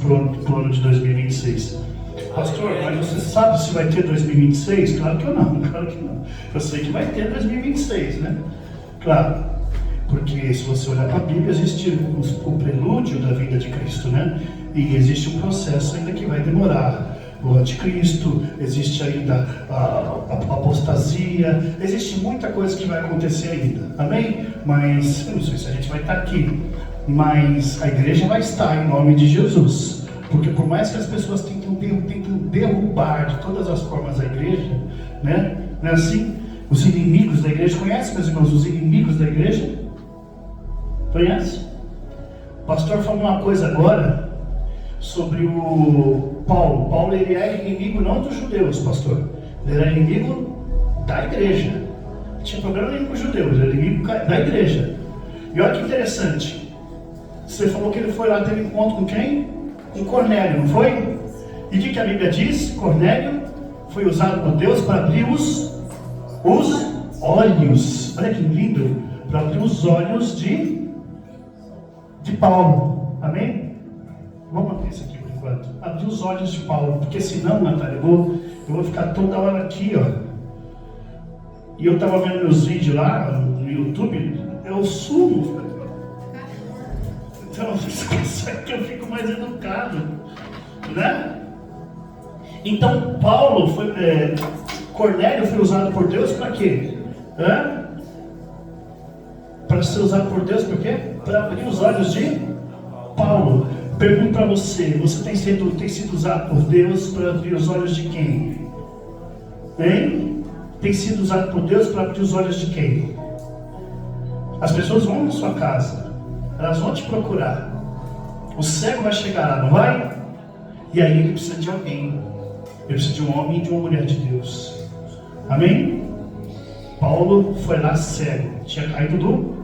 pro ano de 2026. Pastor, mas você sabe se vai ter 2026? Claro que eu não, claro que não. Eu sei que vai ter 2026, né? Claro, porque se você olhar para a Bíblia, existe o prelúdio da vinda de Cristo, né? E existe um processo ainda que vai demorar. O anticristo, existe ainda a apostasia, existe muita coisa que vai acontecer ainda, amém? Mas, eu não sei se a gente vai estar aqui, mas a igreja vai estar em nome de Jesus, porque por mais que as pessoas tentem derrubar de todas as formas a igreja, né? Não é assim? Os inimigos da igreja, conhece, meus irmãos, os inimigos da igreja? Conhece? O pastor falou uma coisa agora sobre o Paulo. Paulo, ele é inimigo não dos judeus, pastor. Ele era inimigo da igreja. Não tinha problema nenhum com os judeus, ele era inimigo da igreja. E olha que interessante. Você falou que ele foi lá ter um encontro com quem? Com Cornélio, não foi? E o que a Bíblia diz? Cornélio foi usado por Deus para abrir os olhos. Olha que lindo. Para abrir os olhos de Paulo. Amém? Vamos abrir isso aqui por enquanto. Abrir os olhos de Paulo, porque senão, Natália, eu vou ficar toda hora aqui, ó. E eu estava vendo meus vídeos lá no YouTube, eu sumo. Então, isso é que eu fico mais educado, né? Então, Cornélio foi usado por Deus para quê? Para ser usado por Deus por quê? Para abrir os olhos de Paulo. Pergunto para você tem sido usado por Deus para abrir os olhos de quem? Hein? Tem sido usado por Deus para abrir os olhos de quem? As pessoas vão na sua casa, elas vão te procurar. O cego vai chegar lá, não vai? E aí ele precisa de alguém. Ele precisa de um homem e de uma mulher de Deus. Amém? Paulo foi lá cego, tinha caído do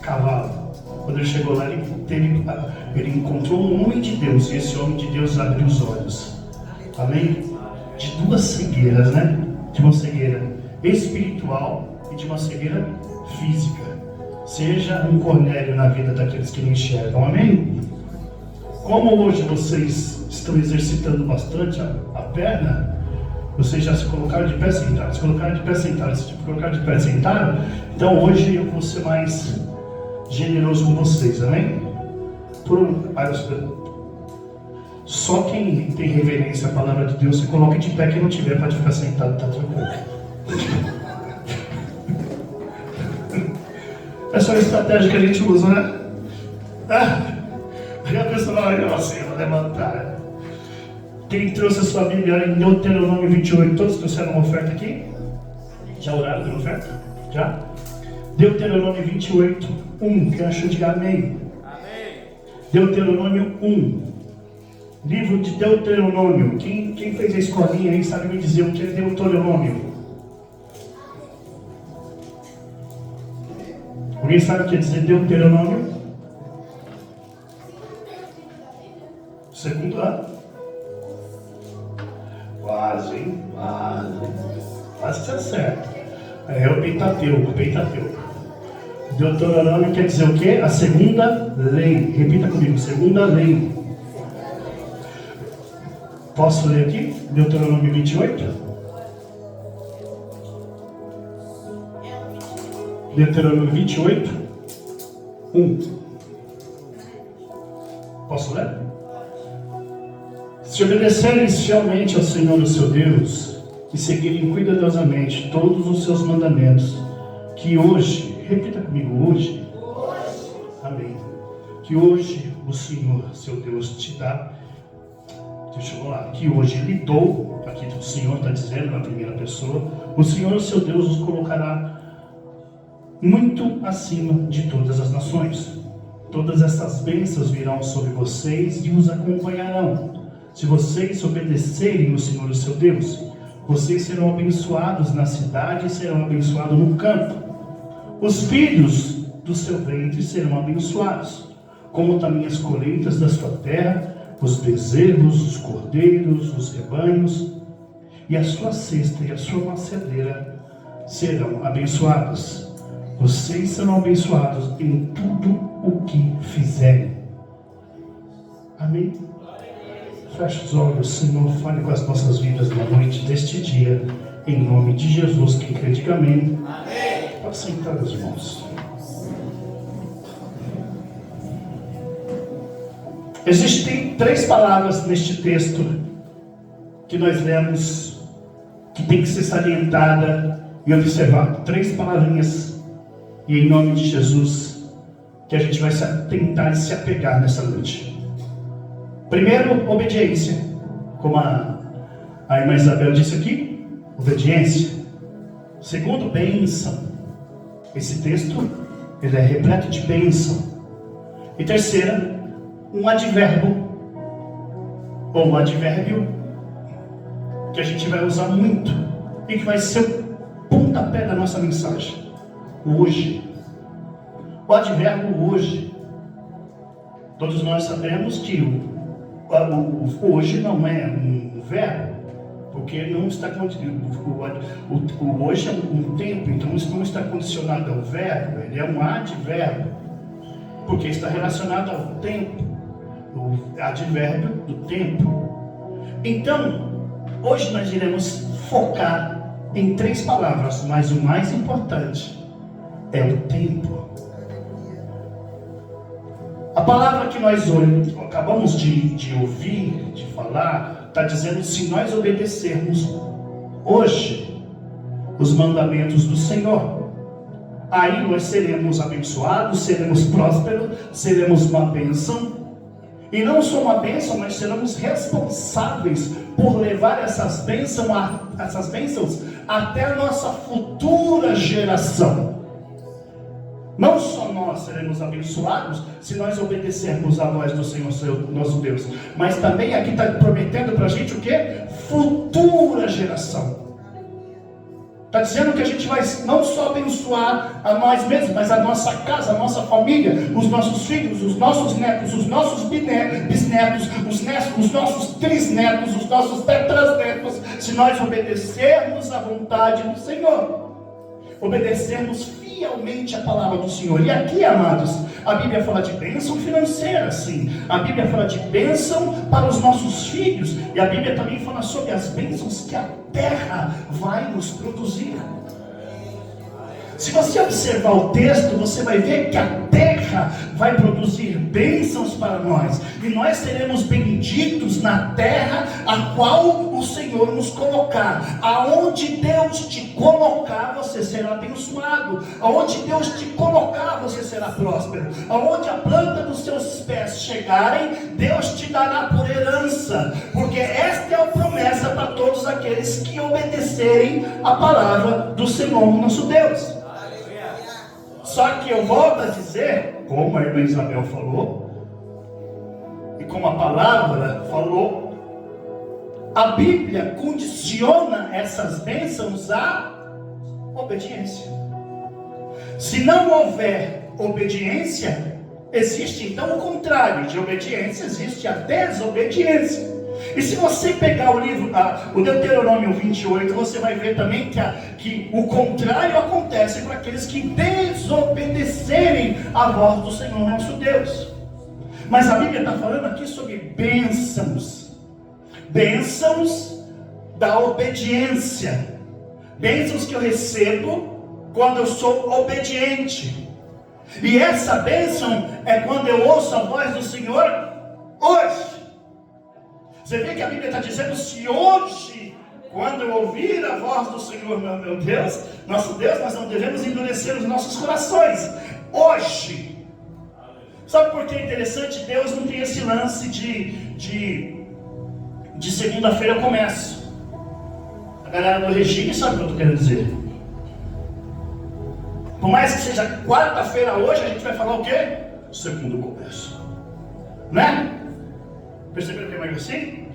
cavalo. Quando ele chegou lá, ele encontrou um homem de Deus, e esse homem de Deus abriu os olhos. Amém? De duas cegueiras, né? De uma cegueira espiritual e de uma cegueira física. Seja um Cornélio na vida daqueles que não enxergam. Amém? Como hoje vocês estão exercitando bastante a perna, vocês já se colocaram de pé sentado. Se colocaram de pé sentado, se colocaram de pé sentado, então hoje eu vou ser mais generoso com vocês, amém? Só quem tem reverência à palavra de Deus se coloca de pé, quem não tiver pode ficar sentado, tá tranquilo. Essa é uma estratégia que a gente usa, né? Aí a pessoa vai assim, vou levantar. Quem trouxe a sua Bíblia em Deuteronômio 28, todos trouxeram uma oferta aqui? Já oraram pela oferta? Já? Deuteronômio 28, 1. Quem achou, diga amém. Amém. Deuteronômio 1. Livro de Deuteronômio. Quem fez a escolinha aí sabe me dizer o que é Deuteronômio? Alguém sabe o que quer dizer Deuteronômio? Segundo ano? Quase, hein? Quase que você acerta. É o Pentateuco. Deuteronômio quer dizer o quê? A segunda lei. Repita comigo, segunda lei. Posso ler aqui? Deuteronômio 28? Deuteronômio 28, 1. Posso ler? Se obedecerem fielmente ao Senhor, o seu Deus, e seguirem cuidadosamente todos os seus mandamentos, que hoje, repita comigo, hoje, amém, que hoje o Senhor, seu Deus, te dá, deixa eu falar, que hoje lhe dou, aqui o Senhor está dizendo na primeira pessoa, o Senhor, seu Deus, os colocará muito acima de todas as nações. Todas essas bênçãos virão sobre vocês e os acompanharão. Se vocês obedecerem ao Senhor, o seu Deus, vocês serão abençoados na cidade e serão abençoados no campo. Os filhos do seu ventre serão abençoados, como também as colheitas da sua terra, os bezerros, os cordeiros, os rebanhos, e a sua cesta e a sua macedeira serão abençoadas. Vocês serão abençoados em tudo o que fizerem. Amém? Feche os olhos, Senhor, fale com as nossas vidas na noite deste dia, em nome de Jesus, quem crê, diga amém. Amém. Pode sentar, os irmãos. Existem 3 palavras neste texto que nós lemos, que tem que ser salientada e observada. 3 palavrinhas, e em nome de Jesus, que a gente vai tentar se apegar nessa noite. Primeiro, obediência, como a irmã Isabel disse aqui, obediência. Segundo, bênção. Esse texto, ele é repleto de bênção. E terceira, um advérbio, ou um advérbio, que a gente vai usar muito, e que vai ser o pontapé da nossa mensagem. Hoje. O advérbio hoje. Todos nós sabemos que o hoje não é um verbo, porque não está o hoje é um tempo, então isso não está condicionado ao verbo, ele é um advérbio, porque está relacionado ao tempo, o advérbio do tempo. Então, hoje nós iremos focar em 3 palavras, mas o mais importante é o tempo. A palavra que nós acabamos de ouvir, de falar, está dizendo: se nós obedecermos hoje os mandamentos do Senhor, aí nós seremos abençoados, seremos prósperos, seremos uma bênção. E não só uma bênção, mas seremos responsáveis por levar essas bênçãos até a nossa futura geração. Não só nós seremos abençoados se nós obedecermos à voz do Senhor, nosso Deus, mas também aqui está prometendo para a gente o quê? Futura geração. Está dizendo que a gente vai não só abençoar a nós mesmos, mas a nossa casa, a nossa família, os nossos filhos, os nossos netos, os nossos bisnetos, os nossos trisnetos, os nossos tetrasnetos, se nós obedecermos à vontade do Senhor. Obedecermos fielmente a palavra do Senhor. E aqui, amados, a Bíblia fala de bênção financeira, sim. A Bíblia fala de bênção para os nossos filhos. E a Bíblia também fala sobre as bênçãos que a terra vai nos produzir. Se você observar o texto, você vai ver que a terra vai produzir bênçãos para nós. E nós seremos benditos na terra a qual o Senhor nos colocar. Aonde Deus te colocar, você será abençoado. Aonde Deus te colocar, você será próspero. Aonde a planta dos seus pés chegarem, Deus te dará por herança. Porque esta é a promessa para todos aqueles que obedecerem a palavra do Senhor nosso Deus. Só que eu volto a dizer, como a irmã Isabel falou, e como a palavra falou, a Bíblia condiciona essas bênçãos à obediência. Se não houver obediência, existe então o contrário de obediência, existe a desobediência. E se você pegar o livro, o Deuteronômio 28, você vai ver também que o contrário acontece para aqueles que desobedecerem à voz do Senhor nosso Deus. Mas a Bíblia está falando aqui sobre bênçãos. Bênçãos da obediência. Bênçãos que eu recebo quando eu sou obediente. E essa bênção é quando eu ouço a voz do Senhor hoje. Você vê que a Bíblia está dizendo: se hoje, quando eu ouvir a voz do Senhor, meu Deus, nosso Deus, nós não devemos endurecer os nossos corações. Hoje. Sabe por que é interessante? Deus não tem esse lance de segunda-feira eu começo. A galera do regime sabe o que eu estou querendo dizer. Por mais que seja quarta-feira hoje, a gente vai falar o quê? Segundo começo. Né? Perceberam que é mais assim?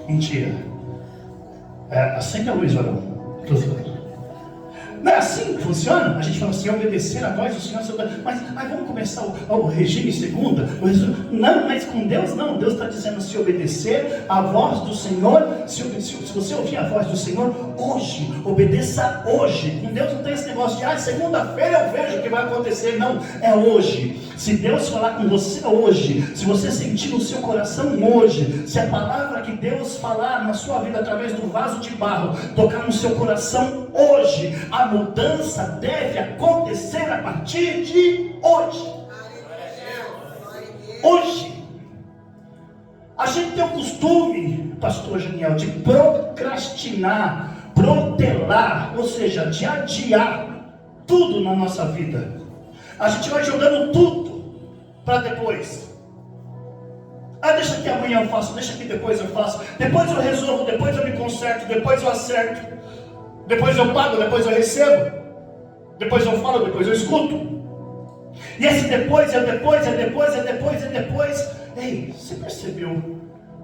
Mentira. Acende a luz, varão. Não é assim que funciona? A gente fala assim: obedecer a voz do Senhor. Mas vamos começar o regime segunda? Não, mas com Deus não. Deus está dizendo: se obedecer a voz do Senhor, se você ouvir a voz do Senhor hoje, obedeça hoje. Com Deus não tem esse negócio de segunda-feira eu vejo o que vai acontecer. Não, é hoje. Se Deus falar com você hoje, se você sentir no seu coração hoje, se a palavra que Deus falar na sua vida através do vaso de barro tocar no seu coração hoje, a mudança deve acontecer a partir de hoje. Hoje. A gente tem o costume, pastor Janiel, de procrastinar, protelar, ou seja, de adiar tudo na nossa vida. A gente vai jogando tudo para depois. Deixa que amanhã eu faço, deixa que depois eu faço, depois eu resolvo, depois eu me conserto, depois eu acerto, depois eu pago, depois eu recebo, depois eu falo, depois eu escuto. E esse depois, é depois, é depois, é depois, é depois. Ei, você percebeu?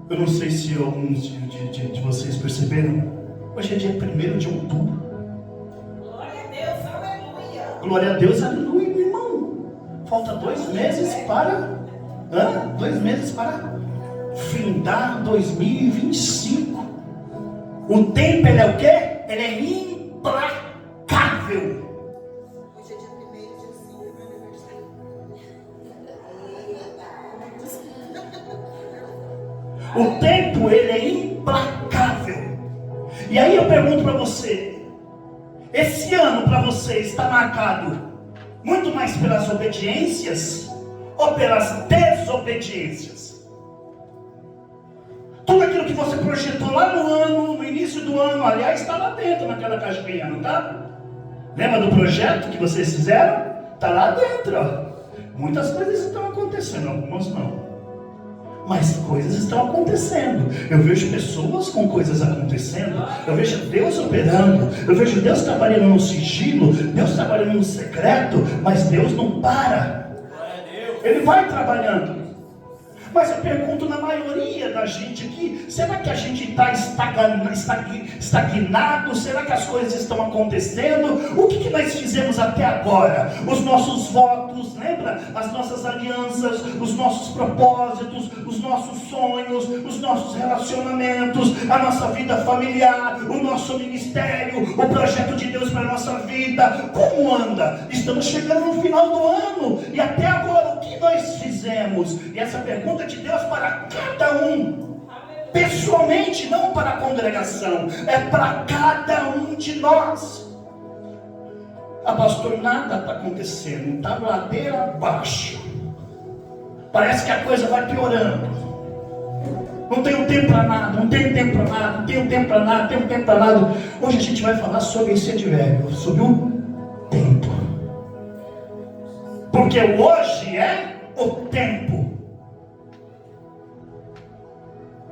Eu não sei se alguns de vocês perceberam. Hoje é dia 1º de outubro. Glória a Deus, aleluia. Glória a Deus, aleluia, meu irmão. Falta 2 meses para... 2 meses para findar 2025. O tempo, ele é o quê? Ele é implacável. Hoje é dia 1º, dia 5, meu aniversário. O tempo, ele é implacável. E aí eu pergunto para você, esse ano para você está marcado muito mais pelas obediências ou pelas desobediências? Tudo aquilo que você projetou lá no ano, no início do ano, aliás, está lá dentro naquela caixinha, não está? Lembra do projeto que vocês fizeram? Está lá dentro, ó. Muitas coisas estão acontecendo, algumas não. Mas coisas estão acontecendo. Eu vejo pessoas com coisas acontecendo. Eu vejo Deus operando. Eu vejo Deus trabalhando no sigilo. Deus trabalhando no secreto. Mas Deus não para. Ele vai trabalhando. Mas eu pergunto, na maioria da gente aqui, será que a gente está estagnado? Será que as coisas estão acontecendo? O que nós fizemos até agora? Os nossos votos, lembra? As nossas alianças, os nossos propósitos, os nossos sonhos, os nossos relacionamentos, a nossa vida familiar, o nosso ministério, o projeto de Deus para a nossa vida. Como anda? Estamos chegando no final do ano. E até agora, o que nós fizemos? E essa pergunta de Deus para cada um, pessoalmente, não para a congregação, é para cada um de nós. Pastor, nada está acontecendo, está ladeira abaixo, parece que a coisa vai piorando, não tenho tempo para nada, não tenho tempo para nada, não tenho tempo para nada, não tenho tempo para nada. Hoje a gente vai falar sobre esse advérbio, sobre o tempo, porque hoje é o tempo.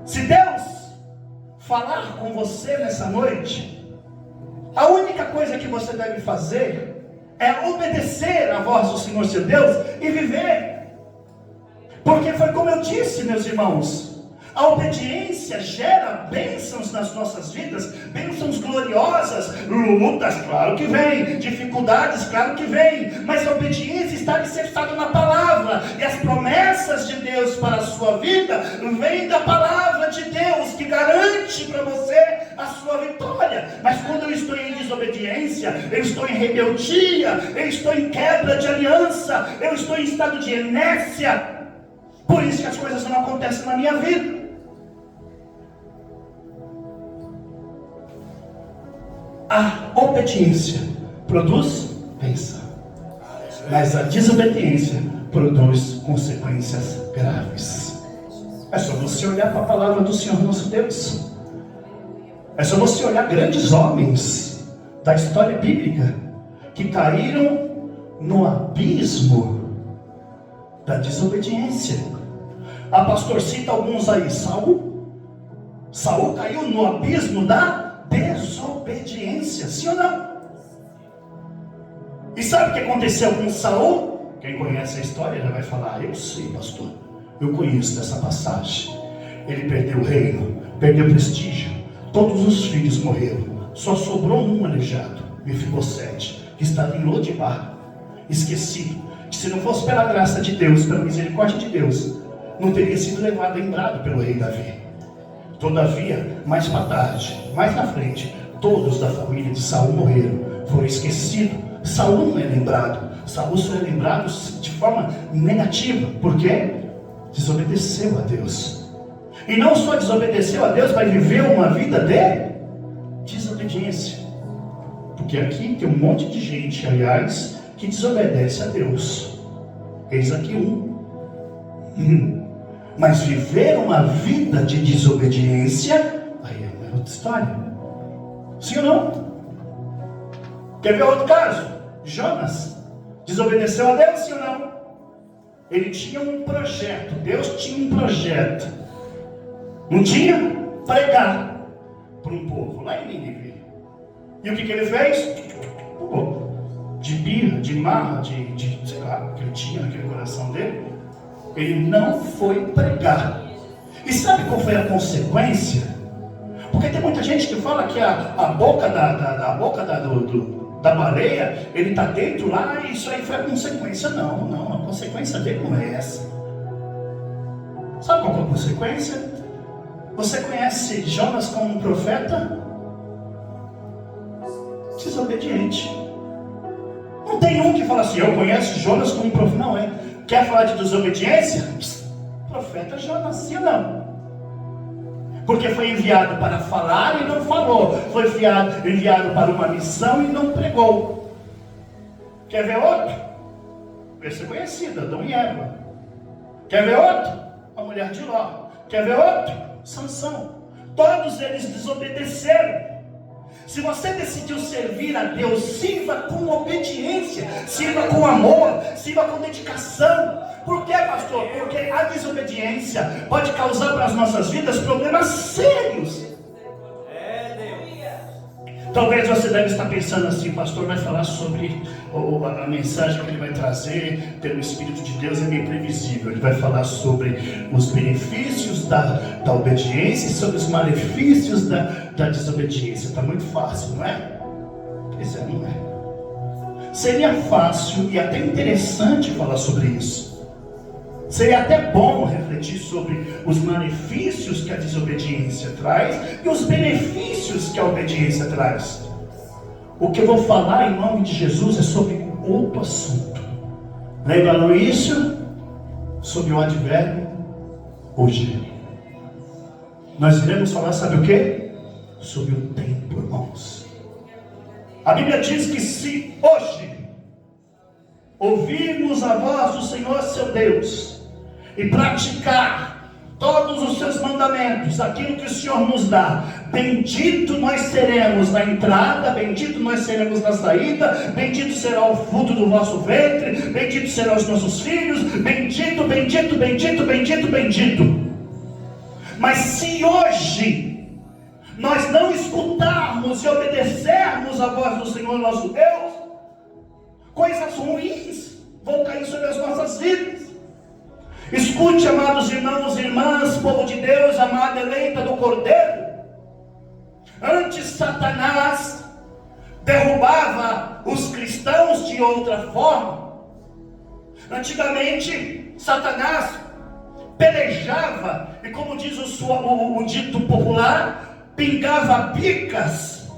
Se Deus falar com você nessa noite, a única coisa que você deve fazer é obedecer à voz do Senhor seu Deus e viver. Porque foi como eu disse, meus irmãos, a obediência gera bênçãos nas nossas vidas, bênçãos gloriosas, lutas, claro que vem, dificuldades, claro que vem, mas a obediência está alicerçada na palavra, e as promessas de Deus para a sua vida vêm da palavra de Deus, que garante para você a sua vitória. Mas quando eu estou em desobediência, eu estou em rebeldia, eu estou em quebra de aliança, eu estou em estado de inércia, por isso que as coisas não acontecem na minha vida. A obediência produz bênção, mas a desobediência produz consequências graves. É só você olhar para a palavra do Senhor nosso Deus. É só você olhar grandes homens da história bíblica que caíram no abismo da desobediência. Pastor, cita alguns aí. Saul caiu no abismo da desobediência, sim ou não? E sabe o que aconteceu com Saul? Quem conhece a história já vai falar: eu sei, pastor, eu conheço dessa passagem. Ele perdeu o reino, perdeu o prestígio, todos os filhos morreram, só sobrou um aleijado, Mefibosete, que estava em Lodebar, esquecido, que se não fosse pela graça de Deus, pela misericórdia de Deus, não teria sido levado lembrado pelo rei Davi. Todavia, mais para tarde, mais na frente, todos da família de Saul morreram, foram esquecidos. Saul não é lembrado. Saul só é lembrado de forma negativa. Por quê? Desobedeceu a Deus. E não só desobedeceu a Deus, vai viver uma vida de desobediência. Porque aqui tem um monte de gente, aliás, que desobedece a Deus. Eis aqui Mas viver uma vida de desobediência, aí é outra história. Sim ou não? Quer ver outro caso? Jonas desobedeceu a Deus, sim ou não? Ele tinha um projeto. Deus tinha um projeto. Não tinha? Pregar para um povo lá em Nínive. E o que ele fez? De birra, de marra, de sei lá, que ele tinha naquele coração dele. Ele não foi pregar. E sabe qual foi a consequência? Porque tem muita gente que fala que a boca da baleia, ele está dentro lá e isso aí foi a consequência. Não, a consequência dele não é essa. Sabe qual é a consequência? Você conhece Jonas como um profeta? Desobediente. Não tem um que fala assim, eu conheço Jonas como um profeta. Não é. Quer falar de desobediência? Profeta Jonas, sim ou não? Porque foi enviado para falar e não falou. Foi enviado para uma missão e não pregou. Quer ver outro? Esse é conhecido, Adão e Eva. Quer ver outro? A mulher de Ló. Quer ver outro? Sansão. Todos eles desobedeceram. Se você decidiu servir a Deus, sirva com obediência, sirva com amor, sirva com dedicação. Por quê, pastor? Porque a desobediência pode causar para as nossas vidas problemas sérios. Talvez você deve estar pensando assim, o pastor vai falar sobre a mensagem que ele vai trazer pelo Espírito de Deus, é meio previsível. Ele vai falar sobre os benefícios da obediência e sobre os malefícios da desobediência. Está muito fácil, não é? Pois é, não é? Seria fácil e até interessante falar sobre isso. Seria até bom refletir sobre os malefícios que a desobediência traz e os benefícios que a obediência traz. O que eu vou falar em nome de Jesus é sobre outro assunto. Lembraram isso? Sobre o advérbio hoje. Nós iremos falar, sabe o quê? Sobre o tempo, irmãos. A Bíblia diz que se hoje ouvirmos a voz do Senhor seu Deus e praticar todos os seus mandamentos, aquilo que o Senhor nos dá, bendito nós seremos na entrada, bendito nós seremos na saída, bendito será o fruto do vosso ventre, bendito serão os nossos filhos, bendito, bendito, bendito, bendito, bendito. Mas se hoje nós não escutarmos e obedecermos a voz do Senhor nosso Deus, coisas ruins vão cair sobre as nossas vidas. Escute, amados irmãos e irmãs, povo de Deus, amada eleita do Cordeiro. Antes Satanás derrubava os cristãos de outra forma. Antigamente Satanás pelejava, e como diz o dito popular, pingava picas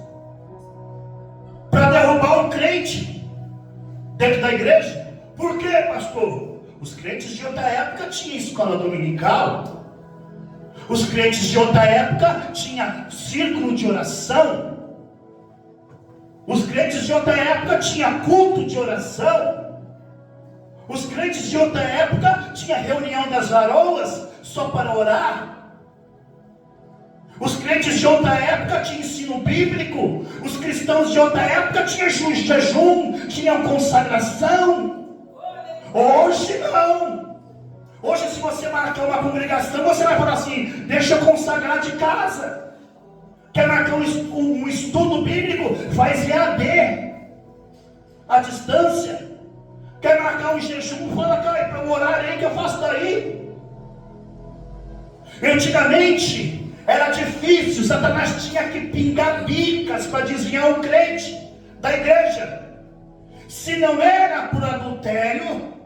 para derrubar um crente dentro da igreja. Por quê, pastor? Os crentes de outra época tinham escola dominical. Os crentes de outra época tinham círculo de oração. Os crentes de outra época tinham culto de oração. Os crentes de outra época tinham reunião das varoas só para orar. Os crentes de outra época tinham ensino bíblico. Os cristãos de outra época tinham jejum, tinham consagração. Hoje não. Hoje, se você marcar uma congregação, você vai falar assim: deixa eu consagrar de casa. Quer marcar um estudo bíblico? Faz EAD à distância. Quer marcar um jejum? Fala, cara, para o horário aí que eu faço daí. Antigamente era difícil, Satanás tinha que pingar bicas para desviar o crente da igreja. Se não era por adultério,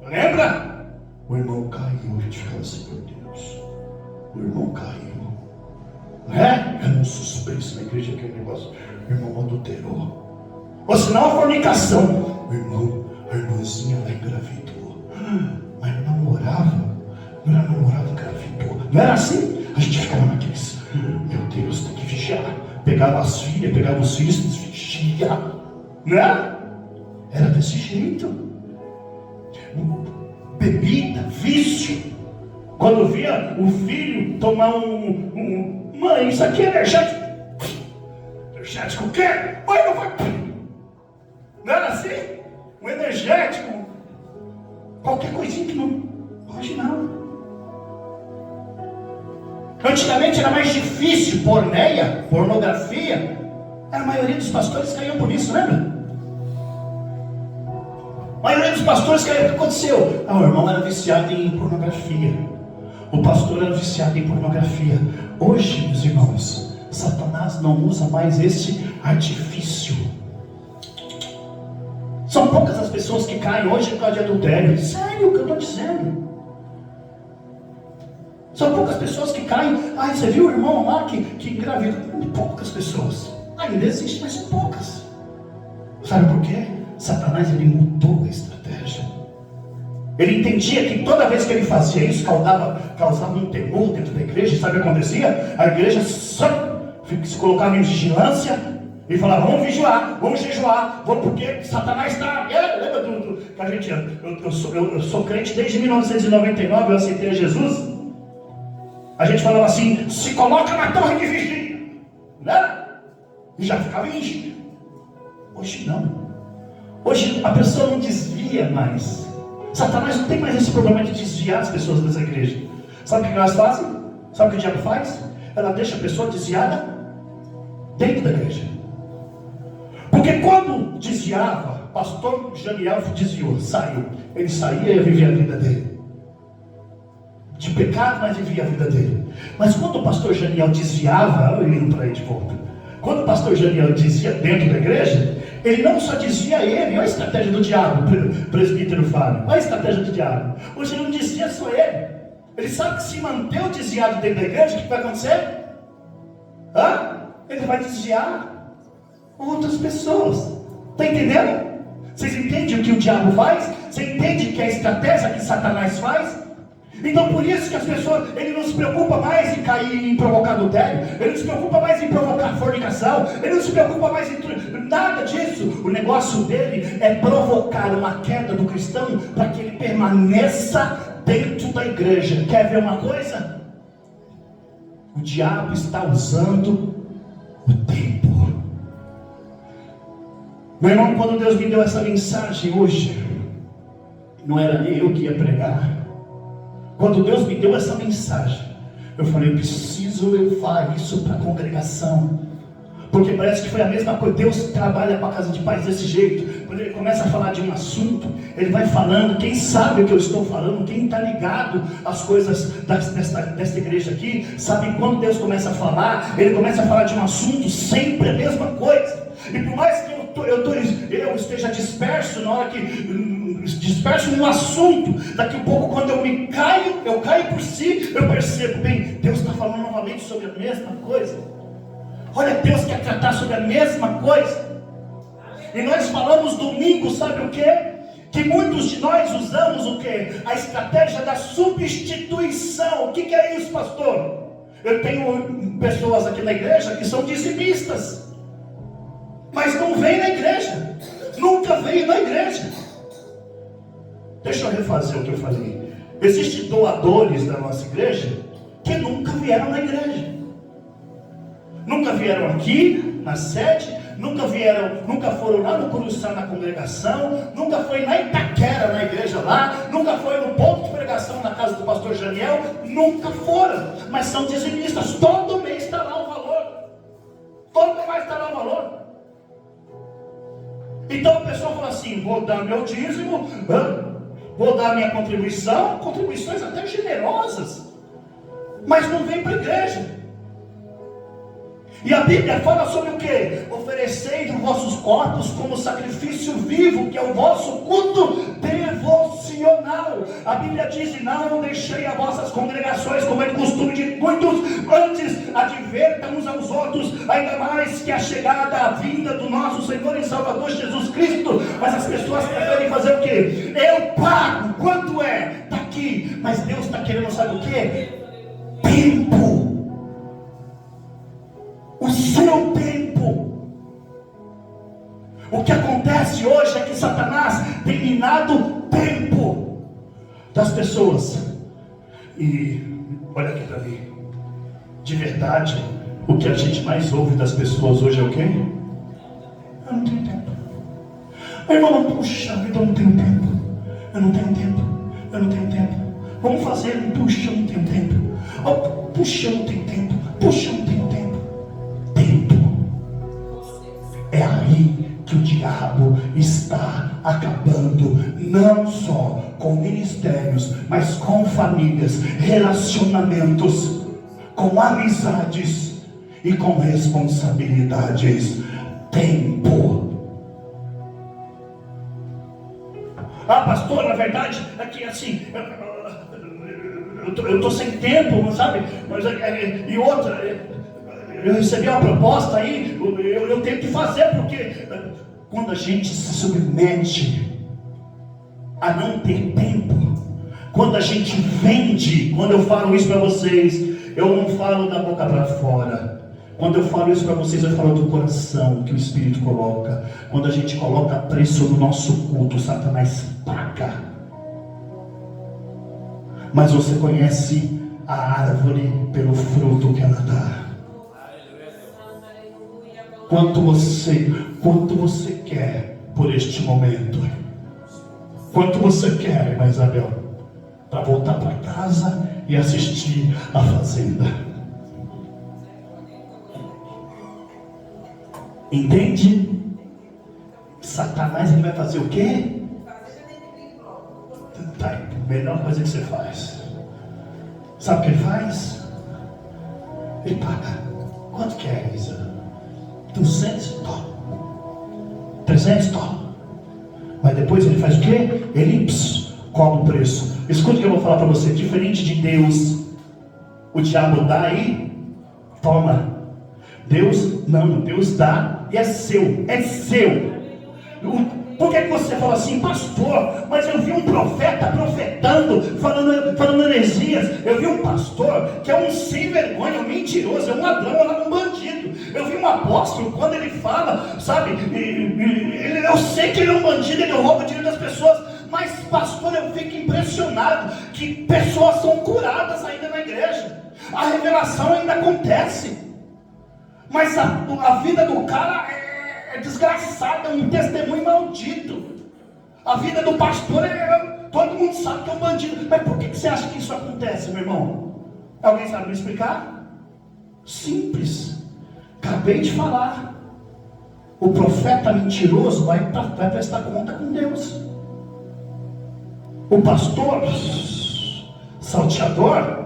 lembra? O irmão caiu, ele te fala assim: meu Deus, o irmão caiu, né? Era um suspense na igreja, aquele negócio. O irmão adulterou. Ou senão a fornicação. O irmão, a irmãzinha lá engravidou. Mas não namorava. Não era namorado, engravidou. Não era assim? A gente ficava naqueles, meu Deus, tem que vigiar. Pegava as filhas, pegava os filhos, vigia. Não era? Era desse jeito. Bebida, vício. Quando via o filho tomar mãe, isso aqui é energético. Energético o quê? Mãe, não vai. Não era assim? Um energético. Qualquer coisinha que não. Hoje não. Antigamente era mais difícil, pornografia. A maioria dos pastores caíam por isso, lembra? A maioria dos pastores caíram. O que aconteceu? O irmão era viciado em pornografia. O pastor era viciado em pornografia. Hoje, meus irmãos, Satanás não usa mais esse artifício. São poucas as pessoas que caem hoje por causa de adultério. Sério o que eu estou dizendo. São poucas pessoas que caem. Você viu o irmão lá que engravida? Poucas pessoas. Ainda existe, mas são poucas. Sabe por quê? Satanás, ele mudou a estratégia. Ele entendia que toda vez que ele fazia isso, causava um temor dentro da igreja. Sabe o que acontecia? A igreja se colocava em vigilância e falava, vamos vigiar, vamos jejuar, porque Satanás está... Lembra que a gente... Eu sou crente desde 1999, eu aceitei a Jesus. A gente falava assim, se coloca na torre de vigia, né? E já ficava em vigia. Hoje não. Hoje a pessoa não desvia mais. Satanás não tem mais esse problema de desviar as pessoas dessa igreja. Sabe o que elas fazem? Sabe o que o diabo faz? Ela deixa a pessoa desviada dentro da igreja. Porque quando desviava, pastor Janiel desviou, saiu. Ele saía e vivia a vida dele. De pecado, mas vivia a vida dele. Mas quando o pastor Janiel desviava, eu indo para aí de volta. Quando o pastor Janiel dizia dentro da igreja, ele não só desvia ele. Olha a estratégia do diabo, presbítero Fábio. Olha a estratégia do diabo. Hoje ele não desvia só ele. Ele sabe que se manter o desviado dentro da igreja, o que vai acontecer? Ele vai desviar outras pessoas. Está entendendo? Vocês entendem o que o diabo faz? Você entende que é a estratégia que Satanás faz? Então por isso que as pessoas, ele não se preocupa mais em cair, em provocar adultério, ele não se preocupa mais em provocar fornicação, ele não se preocupa mais em nada disso. O negócio dele é provocar uma queda do cristão para que ele permaneça dentro da igreja. Quer ver uma coisa? O diabo está usando o tempo. Meu irmão, quando Deus me deu essa mensagem hoje, não era eu que ia pregar. Quando Deus me deu essa mensagem, eu falei, eu preciso levar isso para a congregação. Porque parece que foi a mesma coisa. Deus trabalha para a casa de paz desse jeito. Quando ele começa a falar de um assunto, ele vai falando. Quem sabe o que eu estou falando, quem está ligado às coisas desta igreja aqui, sabe quando Deus começa a falar, ele começa a falar de um assunto, sempre a mesma coisa. E por mais que eu esteja disperso, na hora que disperso no assunto, daqui a pouco quando eu caio por si, eu percebo, bem, Deus está falando novamente sobre a mesma coisa. Olha, Deus quer tratar sobre a mesma coisa. E nós falamos domingo, sabe o que? Que muitos de nós usamos o que? A estratégia da substituição. O que é isso, pastor? Eu tenho pessoas aqui na igreja que são dizimistas, mas não vêm na igreja, nunca veio na igreja. Deixa eu refazer o que eu falei. Existem doadores da nossa igreja que nunca vieram na igreja, nunca vieram aqui na sede, nunca foram lá no Curuçá na congregação, nunca foi na Itaquera na igreja lá, nunca foi no ponto de pregação na casa do pastor Janiel, nunca foram, mas são dizimistas. Todo mês está lá o valor, todo mês está lá o valor. Então a pessoa fala assim, vou dar meu dízimo, vou dar minha contribuição, contribuições até generosas, mas não vem para a igreja. E a Bíblia fala sobre o que? Oferecei os vossos corpos como sacrifício vivo, que é o vosso culto devocional. A Bíblia diz, não deixei as vossas congregações como é costume de muitos, antes advertam uns aos outros, ainda mais que a chegada, a vinda do nosso Senhor e Salvador Jesus Cristo. Mas as pessoas preferem fazer o quê? Eu pago, quanto é? Está aqui. Mas Deus está querendo, sabe o quê? Tempo. O seu tempo. O que acontece hoje é que Satanás tem minado o tempo das pessoas. E olha aqui para mim, de verdade, o que a gente mais ouve das pessoas hoje é o quê? Eu não tenho tempo. Aí irmão, puxa vida, eu não tenho tempo. Eu não tenho tempo. Eu não tenho tempo. Vamos fazer, puxa, eu não tenho tempo. Oh, puxa, eu não tenho tempo. Puxa, eu não tenho tempo. Tempo. É aí que o diabo está acabando, não só com ministérios, mas com famílias, relacionamentos, com amizades e com responsabilidades. Tempo. Ah, pastor, na verdade é que assim, eu estou sem tempo, sabe? Mas, e outra, eu recebi uma proposta aí, eu tenho que fazer, porque quando a gente se submete a não ter tempo, quando a gente vende, quando eu falo isso para vocês, eu não falo da boca para fora. Quando eu falo isso para vocês, eu falo do coração que o Espírito coloca. Quando a gente coloca preço no nosso culto, Satanás paga. Mas você conhece a árvore pelo fruto que ela dá. Quanto você quer por este momento? Quanto você quer, irmã Isabel, para voltar para casa e assistir a Fazenda? Entende? Satanás, ele vai fazer o quê? Tá, a melhor coisa que você faz. Sabe o que ele faz? Ele paga. Quanto que é, Isa? 200 dólares. 300 dólares. Mas depois ele faz o quê? Ele cobra o preço. Escuta o que eu vou falar para você. Diferente de Deus, o diabo dá aí, toma. Deus não, Deus dá e é seu. É seu. Por que você fala assim, pastor, mas eu vi um profeta profetando, falando heresias? Eu vi um pastor que é um sem vergonha, um mentiroso, é um ladrão, é um bandido. Eu vi um apóstolo, quando ele fala, sabe, eu sei que ele é um bandido, ele rouba o dinheiro das pessoas, mas pastor, eu fico impressionado que pessoas são curadas ainda na igreja. A revelação ainda acontece, mas a vida do cara é desgraçada, é um testemunho maldito. A vida do pastor todo mundo sabe que é um bandido. Mas por que você acha que isso acontece, meu irmão? Alguém sabe me explicar? Simples. Acabei de falar. O profeta mentiroso vai prestar conta com Deus. O pastor salteador,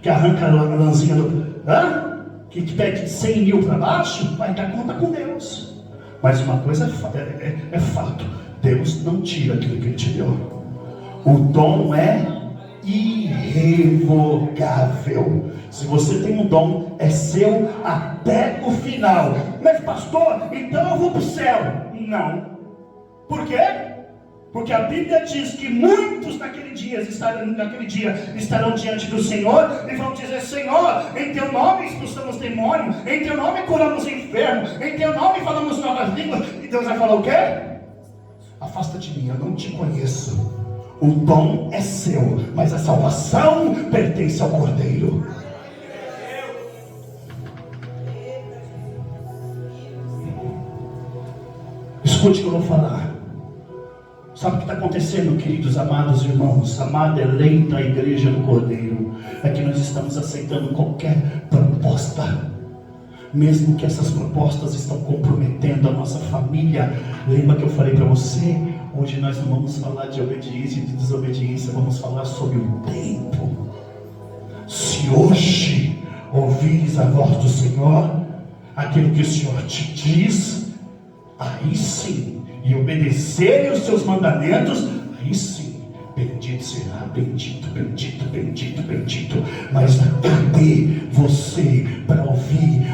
que arranca a lãzinha que pede 100 mil para baixo, vai dar conta com Deus. Mas uma coisa é fato: Deus não tira aquilo que Ele te deu. O dom é irrevogável. Se você tem um dom, é seu até o final. Mas pastor, então eu vou para o céu? Não. Por quê? Porque a Bíblia diz que muitos naquele dia estarão diante do Senhor e vão dizer: Senhor, em teu nome expulsamos demônio, em teu nome curamos enfermo, em teu nome falamos novas línguas. E Deus vai falar o quê? Afasta de mim, eu não te conheço. O dom é seu, mas a salvação pertence ao Cordeiro. Escute o que eu vou falar. Sabe o que está acontecendo, queridos, amados irmãos, amada eleita igreja do Cordeiro? É que nós estamos aceitando qualquer proposta, mesmo que essas propostas estão comprometendo a nossa família. Lembra que eu falei para você? Hoje nós não vamos falar de obediência e de desobediência, vamos falar sobre o tempo. Se hoje ouvires a voz do Senhor, aquilo que o Senhor te diz, aí sim, e obedecerem os seus mandamentos, aí sim, bendito será, bendito, bendito, bendito, bendito. Mas cadê você para ouvir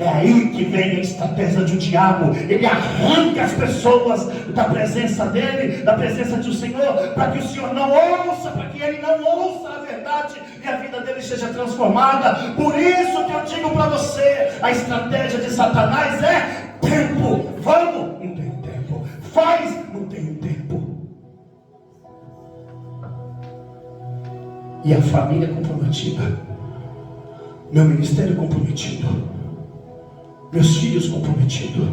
É aí que vem a estratégia do diabo. Ele arranca as pessoas da presença dele, da presença do Senhor, para que o Senhor não ouça, para que ele não ouça a verdade e a vida dele seja transformada. Por isso que eu digo para você, a estratégia de Satanás é tempo. Vamos, não tem tempo. Faz, não tem tempo. E a família comprometida, meu ministério comprometido, meus filhos comprometidos.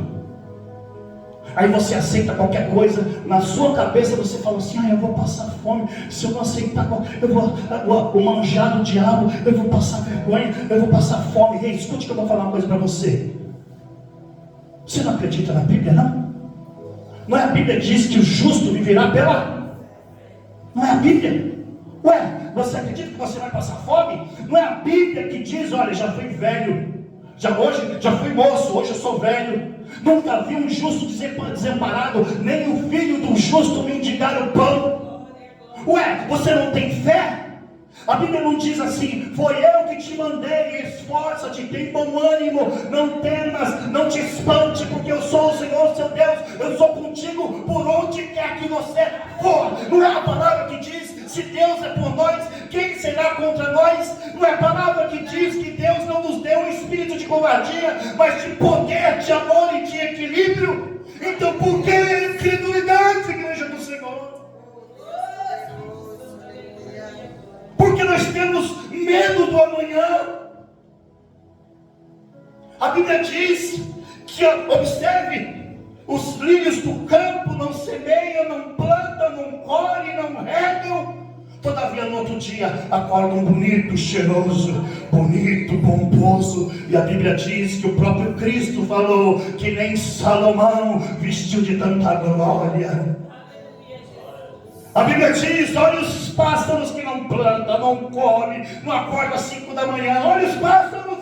Aí você aceita qualquer coisa, na sua cabeça você fala assim: eu vou passar fome, se eu não aceitar, eu vou manjar do diabo, eu vou passar vergonha, eu vou passar fome. Ei, escute que eu vou falar uma coisa para você. Você não acredita na Bíblia, não? Não é a Bíblia que diz que o justo viverá pela... Não é a Bíblia? Ué, você acredita que você vai passar fome? Não é a Bíblia que diz: olha, já fui velho, já fui moço, hoje eu sou velho, nunca vi um justo desamparado, nem o filho do justo mendigar o pão. Ué, você não tem fé? A Bíblia não diz assim: foi eu que te mandei, esforça-te, tem bom ânimo, não temas, não te espante, porque eu sou o Senhor seu Deus, eu sou contigo por onde quer que você for. Não é a palavra que diz: se Deus é por nós, quem será contra nós? Não é a palavra que diz que Deus não nos deu um espírito de covardia, mas de poder, de amor e de equilíbrio? Então por que a incredulidade, igreja do Senhor? Porque nós temos medo do amanhã. A Bíblia diz que, observe, os lírios do campo não semeiam, não plantam, não colhem, não regam, todavia no outro dia acordam bonito, cheiroso, bonito, pomposo. E a Bíblia diz que o próprio Cristo falou que nem Salomão vestiu de tanta glória. A Bíblia diz: olha os pássaros que não plantam, não colhem, não acordam às 5 da manhã. Olha os pássaros.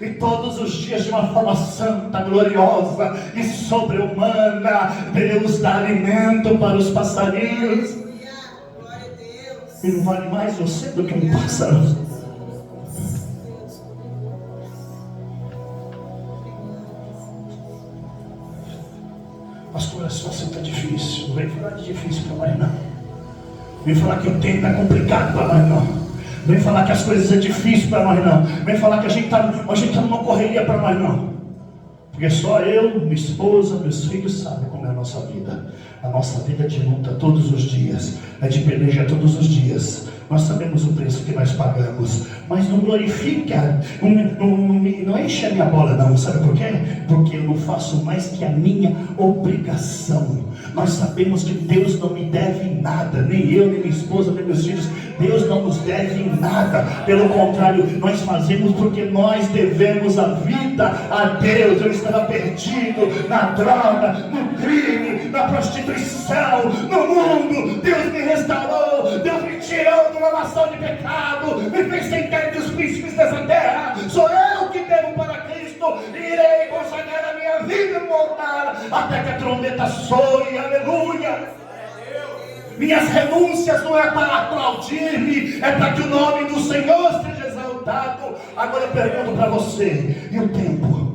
E todos os dias, de uma forma santa, gloriosa e sobre-humana, Deus dá alimento para os passarinhos. Glória a Deus. E não vale mais você do que um pássaro. Pastor, a situação está difícil. Não vem falar de difícil para nós, não. Vem falar que o tempo está complicado para nós, não. Vem falar que as coisas são difíceis para nós, não. Vem falar que a gente está numa correria para nós, não. Porque só eu, minha esposa, meus filhos sabem como é a nossa vida. A nossa vida é de luta todos os dias, é de peleja todos os dias. Nós sabemos o preço que nós pagamos, mas não glorifica, não enche a minha bola, não. Sabe por quê? Porque eu não faço mais que a minha obrigação. Nós sabemos que Deus não me deve nada, nem eu, nem minha esposa, nem meus filhos. Deus não nos deve nada, pelo contrário, nós fazemos porque nós devemos a vida a Deus. Eu estava perdido na droga, no crime, na prostituição, no mundo. Deus me restaurou, Deus me tirou de uma nação de pecado, me fez sentar entre os príncipes dessa terra. Sou eu que devo para Cristo, e irei consagrar a minha vida no altar, até que a trombeta soe, aleluia. Minhas renúncias não é para aplaudir-me, é para que o nome do Senhor seja exaltado. Agora eu pergunto para você: e o tempo?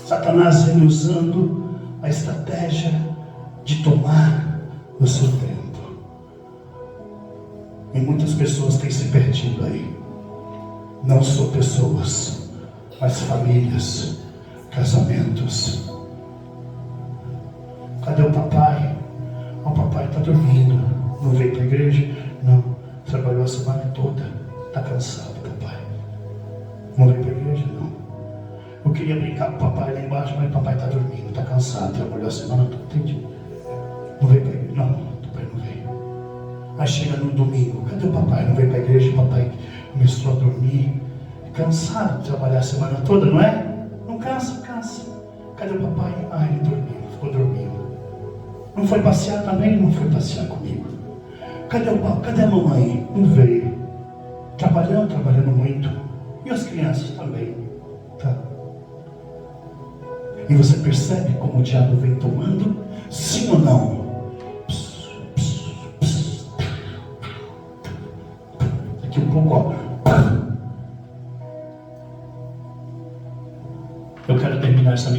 Satanás vem usando a estratégia de tomar o seu tempo. E muitas pessoas têm se perdido aí. Não só pessoas, mas famílias, casamentos. Cadê o papai? O papai está dormindo. Não veio para a igreja? Não. Trabalhou a semana toda. Está cansado, papai. Não veio para a igreja? Não. Eu queria brincar com o papai lá embaixo, mas o papai está dormindo. Está cansado. Trabalhou a semana toda. Entendi. Não veio para a igreja? Não, o papai não veio. Aí chega no domingo. Cadê o papai? Não veio para a igreja. O papai começou a dormir. Cansado de trabalhar a semana toda, não é? Não cansa, cansa. Cadê o papai? Ah, ele dormiu, ficou dormindo. Não foi passear também? Não foi passear comigo. Cadê o papai? Cadê a mamãe? Não veio. Trabalhando muito. E as crianças também. Tá. E você percebe como o diabo vem tomando? Sim ou não?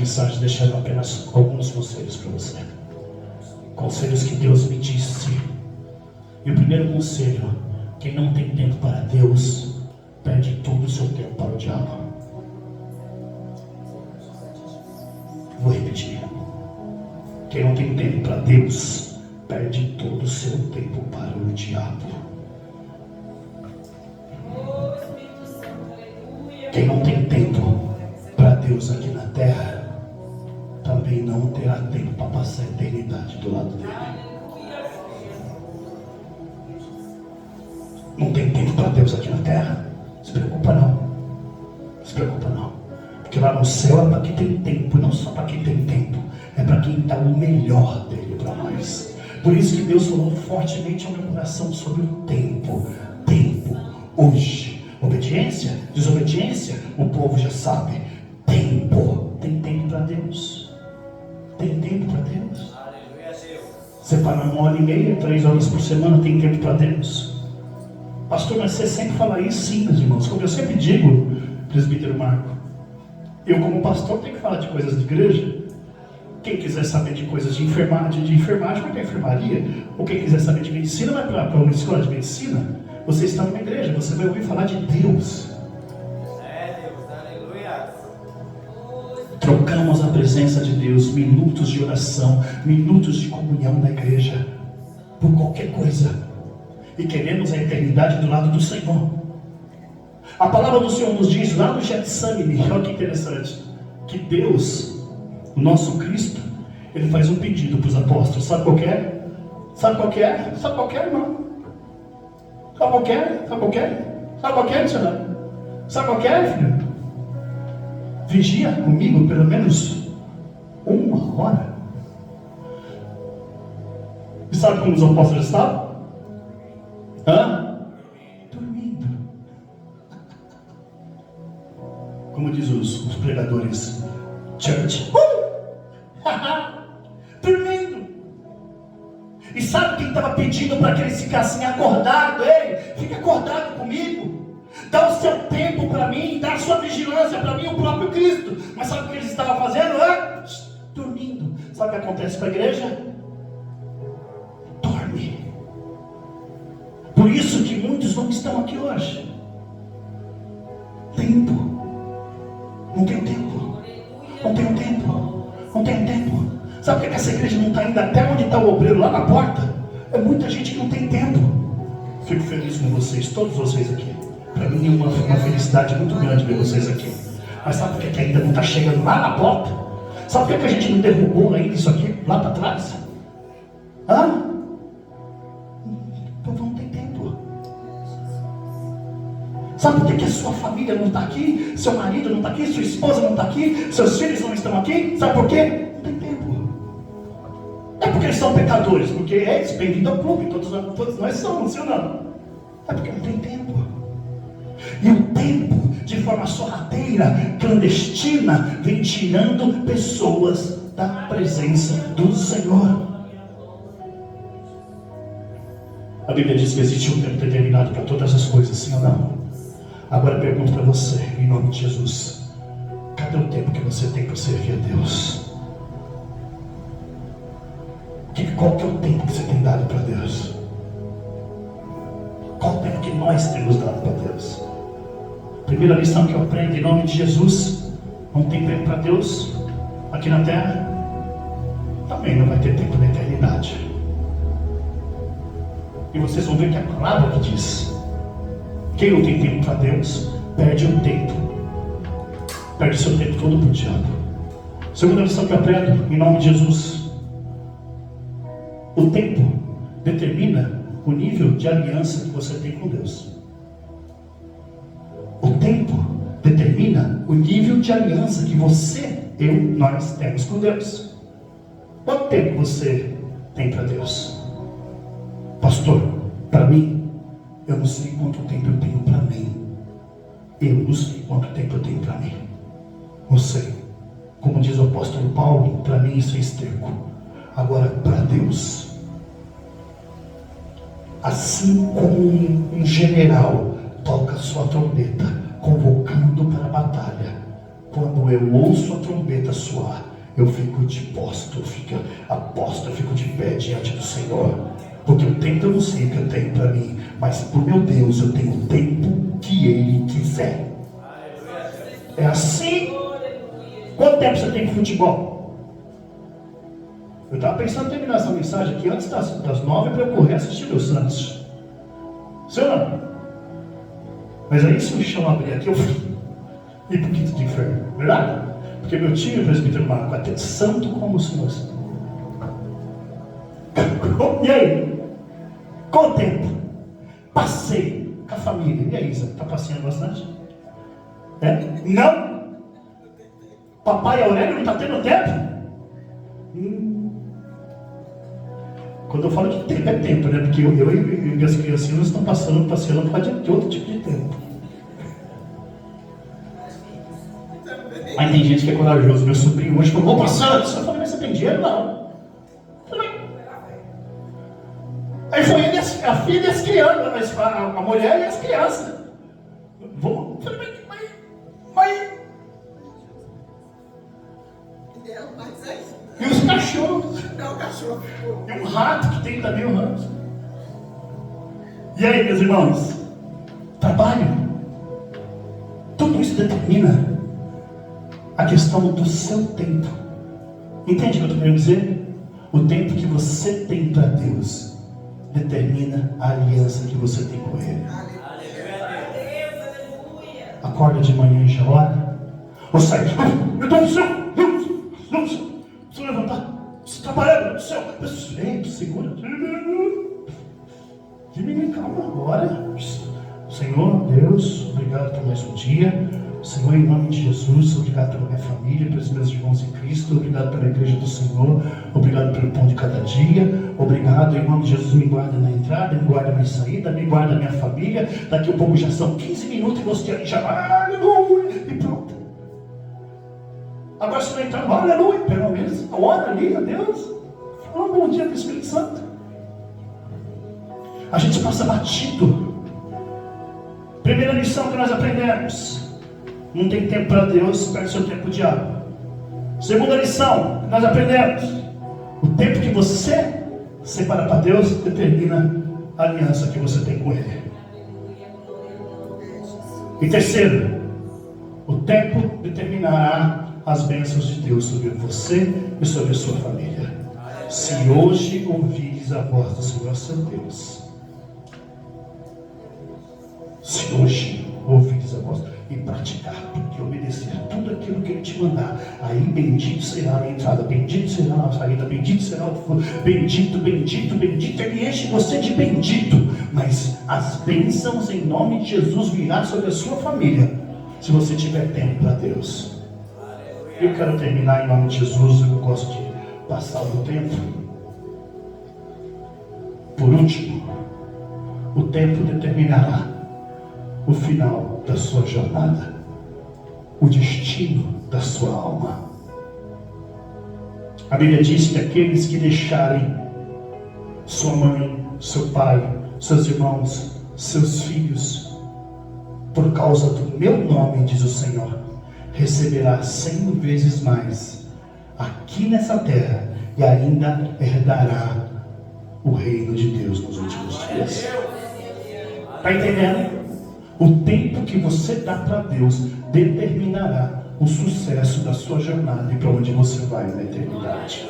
mensagem deixando apenas alguns conselhos para você. Conselhos que Deus me disse. E o primeiro conselho: quem não tem tempo para Deus, perde todo o seu tempo para o diabo. Vou repetir. Quem não tem tempo para Deus, perde todo o seu tempo para o diabo. Quem não tem tempo para Deus aqui na terra, também não terá tempo para passar a eternidade do lado dele. Não tem tempo para Deus aqui na terra? Se preocupa não. Se preocupa não. Porque lá no céu é para quem tem tempo, não só para quem tem tempo, é para quem dá o melhor dele para nós. Por isso que Deus falou fortemente ao meu coração sobre o tempo. Tempo, hoje. Obediência, desobediência, o povo já sabe. Tempo, tem tempo para Deus. Tem tempo para Deus. Separa 1h30, 3 horas por semana, tem tempo para Deus. Pastor, mas você sempre fala isso? Sim, meus irmãos. Como eu sempre digo, presbítero Marco, eu como pastor tenho que falar de coisas de igreja. Quem quiser saber de coisas de enfermagem vai para a enfermaria. Ou quem quiser saber de medicina vai para uma escola de medicina. Você está numa igreja, você vai ouvir falar de Deus. Deus, aleluia. Trocamos a presença de Deus, minutos de oração, minutos de comunhão na igreja, por qualquer coisa. E queremos a eternidade do lado do Senhor. A palavra do Senhor nos diz lá no Getsemane, olha que interessante, que Deus, o nosso Cristo, ele faz um pedido para os apóstolos. Sabe qual que é? Sabe qual que é? Sabe qual que é, irmão? Sabe qual que é? Sabe qual que é? Sabe qual que é, missionário? Sabe qual que é, filho? Vigia comigo pelo menos 1 hora. E sabe como os apóstolos estavam? Dormindo. Como diz os pregadores, church. Dormindo. E sabe quem estava pedindo para que eles ficassem acordados? Ei, fica acordado comigo. Dá o seu tempo para mim, dá a sua vigilância para mim, o próprio Cristo. Mas sabe o que eles estavam fazendo? Dormindo. Sabe o que acontece com a igreja? Dorme. Por isso que muitos não estão aqui hoje. Tempo. Não tenho tempo. Não tenho tempo. Não tenho tempo. Sabe por que essa igreja não está indo até onde está o obreiro, lá na porta? É muita gente que não tem tempo. Fico feliz com vocês, todos vocês aqui. Para mim é uma felicidade muito grande ver vocês aqui. Mas sabe por que ainda não está chegando lá na porta? Sabe por que a gente não derrubou ainda isso aqui, lá para trás? O povo não tem tempo. Sabe por que a sua família não está aqui? Seu marido não está aqui? Sua esposa não está aqui? Seus filhos não estão aqui? Sabe por quê? Não tem tempo. É porque eles são pecadores, porque eles, bem-vindo ao clube, todos nós somos, sim ou não? É porque não tem tempo. E o tempo, de forma sorrateira, clandestina, vem tirando pessoas da presença do Senhor. A Bíblia diz que existe um tempo determinado para todas as coisas, sim ou não? Agora eu pergunto para você, em nome de Jesus, cadê o tempo que você tem para servir a Deus? Qual que é o tempo que você tem dado para Deus? Qual o tempo que nós temos dado para Deus? Primeira lição que eu aprendo em nome de Jesus: não tem tempo para Deus aqui na terra, também não vai ter tempo na eternidade. E vocês vão ver que a palavra que diz: quem não tem tempo para Deus, perde o tempo. Perde seu tempo todo para o diabo. Segunda lição que eu aprendo em nome de Jesus: o tempo determina o nível de aliança que você tem com Deus. O tempo determina o nível de aliança que nós temos com Deus. Quanto tempo você tem para Deus? Pastor, para mim, eu não sei quanto tempo eu tenho para mim. Eu não sei quanto tempo eu tenho para mim. Não sei. Como diz o apóstolo Paulo, para mim isso é esterco. Agora, para Deus, assim como um general toca sua trombeta, convocando para a batalha, Quando eu ouço a trombeta soar, eu fico de posto, eu fico de pé diante do Senhor. Porque o tempo eu não sei o que eu tenho para mim, mas por meu Deus eu tenho o tempo que Ele quiser. É assim. Quanto tempo você tem com futebol? Eu estava pensando em terminar essa mensagem aqui antes das 9 para eu correr assistir meu Santos. Sim ou não? Mas aí se o chão abrir aqui, eu e pro quinto de inferno, verdade? Porque meu time, o presbítero Marco, é santo como o Senhor. E aí? Qual o tempo? Passeio com a família. E aí, Isa? Está passeando bastante? É? Não? Papai Aurélio não está tendo tempo? Quando eu falo de tempo, é tempo, né? Porque eu e as criancinhas estão passeando por causa de outro tipo de tempo. Aí tem gente que é corajoso. Meu sobrinho hoje falou, vou passando. Eu falei, mas você tem dinheiro? Não. Aí foi ele, a filha e as crianças, a mulher e as crianças. Vou. Eu falei, mas... E os cachorros. Não, o cachorro. E um rato que tem também, um rato. E aí, meus irmãos? Trabalho. Tudo isso determina a questão do seu tempo. Entende o que eu estou querendo dizer? O tempo que você tem para Deus determina a aliança que você tem com Ele. Acorda de manhã e já ora. Ou sai, eu estou no céu, não, preciso levantar. Você trabalhando no céu. Ei, segura. Diminui, calma agora. Senhor, Deus, obrigado por mais um dia. Senhor, em nome de Jesus, obrigado pela minha família, pelos meus irmãos em Cristo, obrigado pela igreja do Senhor, obrigado pelo pão de cada dia, obrigado, em nome de Jesus, me guarda na entrada, me guarda na saída, me guarda na minha família. Daqui a pouco já são 15 minutos e você já, aleluia, e pronto. Agora você vai entrar, aleluia, pelo menos, ora ali a Deus, fala um bom dia para o Espírito Santo. A gente passa batido. Primeira lição que nós aprendemos: não tem tempo para Deus, perde seu tempo o diabo. Segunda lição que nós aprendemos: o tempo que você separa para Deus determina a aliança que você tem com Ele. E terceiro, o tempo determinará as bênçãos de Deus sobre você e sobre a sua família. Se hoje ouvires a voz do Senhor seu Deus, se hoje ouvires a voz e praticar, porque obedecer tudo aquilo que Ele te mandar, aí bendito será a entrada, bendito será a saída, bendito será o futuro, bendito, Ele enche você de bendito. Mas as bênçãos em nome de Jesus virão sobre a sua família, se você tiver tempo para Deus. Eu quero terminar em nome de Jesus. Eu gosto de passar o tempo. Por último, o tempo determinará o final da sua jornada, o destino da sua alma. A Bíblia diz que aqueles que deixarem sua mãe, seu pai, seus irmãos, seus filhos, por causa do meu nome, diz o Senhor, receberá 100 vezes mais aqui nessa terra e ainda herdará o reino de Deus nos últimos dias. Está entendendo? O tempo que você dá para Deus determinará o sucesso da sua jornada e para onde você vai na eternidade.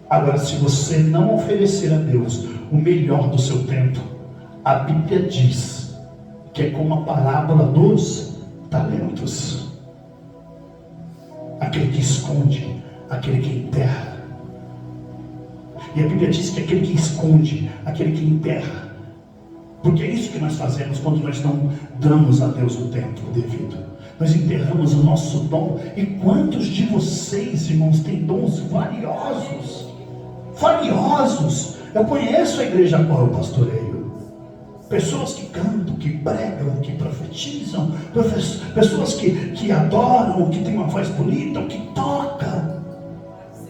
Agora, se você não oferecer a Deus o melhor do seu tempo, a Bíblia diz que é como a parábola dos talentos. Aquele que esconde, aquele que enterra. E a Bíblia diz que aquele que esconde, aquele que enterra. Porque é isso que nós fazemos quando nós não damos a Deus o tempo devido. Nós enterramos o nosso dom. E quantos de vocês, irmãos, têm dons valiosos? Valiosos! Eu conheço a igreja a qual eu pastoreio. Pessoas que cantam, que pregam, que profetizam. Pessoas que adoram, que têm uma voz bonita, que tocam.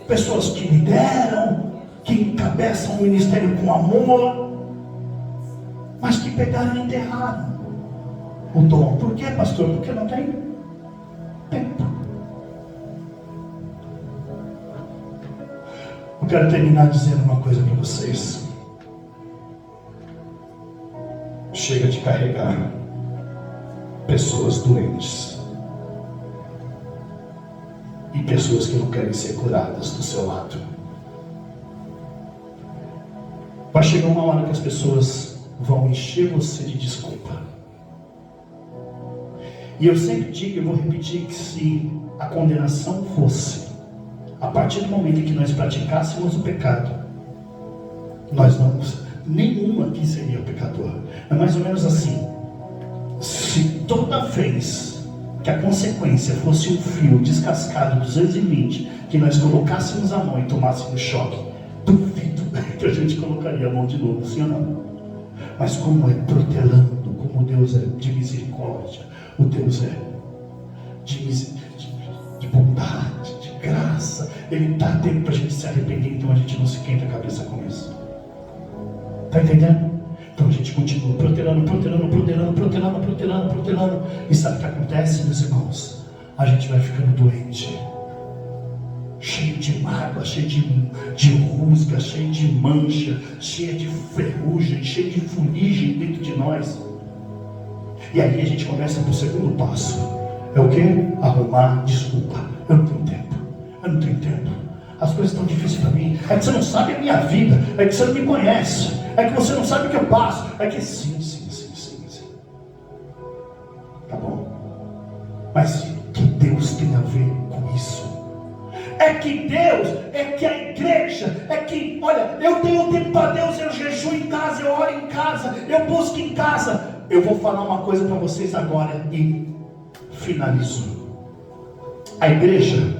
Pessoas que lideram, que encabeçam o ministério com amor. Mas que pegaram e enterraram o dom. Por quê, pastor? Porque não tem. tempo. Eu quero terminar dizendo uma coisa para vocês. Chega de carregar pessoas doentes e pessoas que não querem ser curadas do seu lado. Vai chegar uma hora que as pessoas vão encher você de desculpa. E eu sempre digo, eu vou repetir, que se a condenação fosse a partir do momento em que nós praticássemos o pecado, nós não, nenhum aqui seria pecador. É mais ou menos assim: se toda vez que a consequência fosse um fio descascado 220, que nós colocássemos a mão e tomássemos choque, duvido que a gente colocaria a mão de novo, sim ou não? Mas como é protelando, como Deus é de misericórdia, o Deus é de bondade, de graça, Ele dá tempo para a gente se arrepender, então a gente não se quenta a cabeça com isso. Está entendendo? Então a gente continua protelando. E sabe o que acontece, meus irmãos? A gente vai ficando doente, cheio de mágoa, cheio de rusga, cheio de mancha, cheio de ferrugem, cheio de fuligem dentro de nós. E aí a gente começa para o segundo passo. É o quê? Arrumar desculpa. Eu não tenho tempo. As coisas estão difíceis para mim. É que você não sabe a minha vida. É que você não me conhece. É que você não sabe o que eu passo. É que sim. Tá bom. Mas o que Deus tem a ver com isso? É que Deus, é que a igreja, é que, olha, eu tenho tempo para Deus, eu jejuo em casa, eu oro em casa, eu busco em casa. Eu vou falar uma coisa para vocês agora e finalizo. A igreja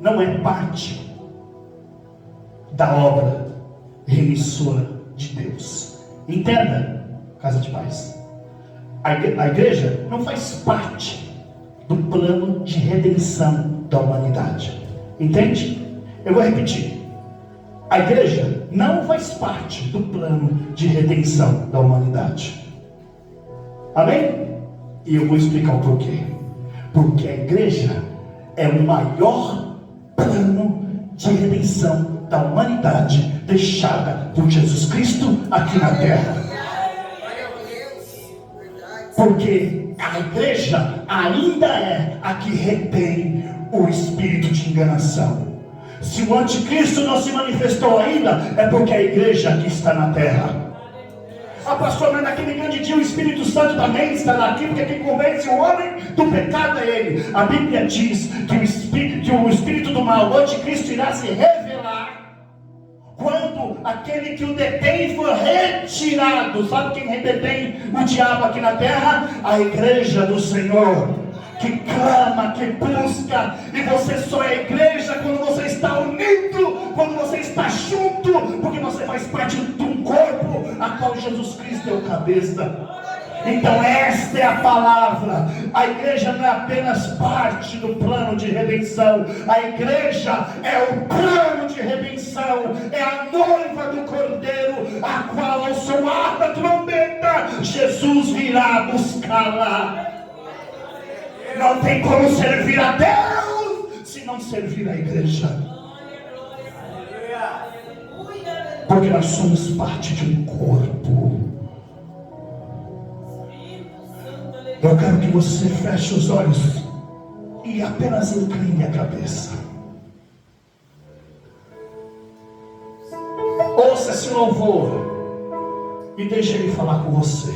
não é parte da obra remissora de Deus. Entenda, casa de paz. A igreja não faz parte do plano de redenção da humanidade. Entende? Eu vou repetir. A igreja não faz parte do plano de redenção da humanidade. Amém? E eu vou explicar o porquê. Porque a igreja é o maior plano de redenção da humanidade deixada por Jesus Cristo aqui na terra. Porque a igreja ainda é a que retém o espírito de enganação. Se o anticristo não se manifestou ainda, é porque a igreja aqui está na terra. Pastor, mas naquele grande dia o Espírito Santo também estará aqui, porque quem convence o homem do pecado é ele. A Bíblia diz que o espírito do mal, o anticristo, irá se revelar quando aquele que o detém for retirado. Sabe quem detém o diabo aqui na terra? A igreja do Senhor, que clama, que busca. E você só é igreja quando você está unido, quando você está junto, porque você faz parte de um corpo a qual Jesus Cristo é o cabeça. Então esta é a palavra. A igreja não é apenas parte do plano de redenção. A igreja é o plano de redenção. É a noiva do Cordeiro, a qual ao soar da trombeta Jesus virá buscá-la. Não tem como servir a Deus se não servir a igreja. Porque nós somos parte de um corpo. Eu quero que você feche os olhos e apenas incline a cabeça. Ouça esse louvor e deixe ele falar com você.